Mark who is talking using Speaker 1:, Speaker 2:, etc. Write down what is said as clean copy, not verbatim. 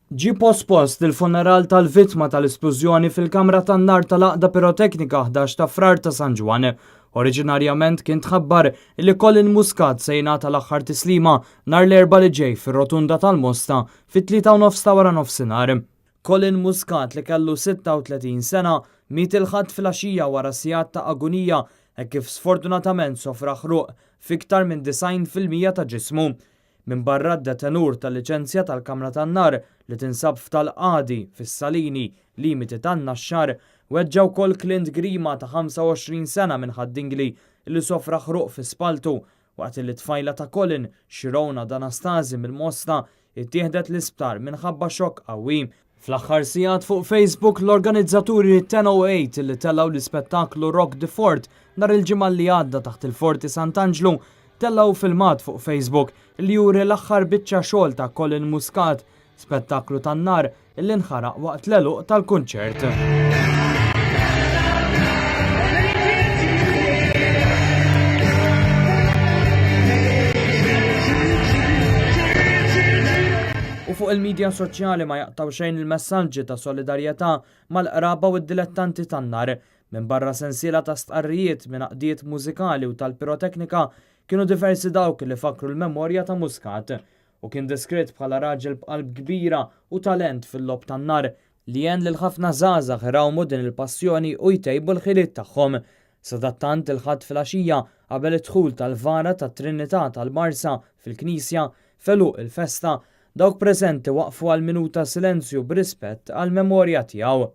Speaker 1: Ġie pospost il-funeral tal-vittma tal-esplużjoni fil-Kamra tan-Nar tal-Aqda Piroteknika 11 ta' Frar ta' San Ġwan. Oriġinarjament kien tħabbar li Colin Muscat se jingħata l-aħħar tislima nhar l-erba' li ġej fir-Rotunda tal-Mosta fit-3:30 ta' wara nofsinhar. Colin Muscat li kellu 36 sena miet il-ħadd fil-għaxija wara sigħat ta' agonija hekk kif sfortunatament sofra ħruq fiktar minn 90% ta' ġismu. Minn barra d-detenur tal-liċenzja tal-Kamra tan-Nar li tinsab f'Tal-Qadi fis-Salini limiti tan-Naxxar weġġa' wkoll Clint Grima ta' 25 sena minn Ħaddingli li sofra ħruq fi spaltu waqt li tfajla ta' Colin Xirona D'Anastasi mill-Mosta ittieħdet l-isptar minħabba xokk qawwi. Fl-aħħar sigħat fuq Facebook l-organizzaturi 1008 li tellgħu l-ispettaklu Rock the Fort nhar il-ġimgħa li għadda taħt il-Forti Sant'Angelo tellgħu filmat fuq Facebook li juri l-aħħar biċċa xogħol ta' Colin Muscat, spettaklu tan-nar illi nħaraq waqt l-għeluq tal-kunċert. U fuq il-medja soċjali ma jaqtaw xejn il-messaġġi ta' solidarjetà mal-qraba u d-dilettanti tan-nar minn barra sensiela ta' stqarrijiet minn aqdiet mużikali u tal-piroteknika kienu diversi dawk li fakru l-memorja ta' Muscat u kien deskritt bħala raġel b'qalb kbira u talent fil-lob tan-nar li jen lil ħafna żgħażagħ irawmu din il-passjoni u jtejbu l-ħiliet tagħhom. Sadattant il-ħadd fil-għaxija qabel id-dħul tal-vara tat-Trinità tal-Marsa fil-Knisja feluq il-festa dawk preżenti waqfu għal minuta silenzju b'rispett għall memorja tiegħu.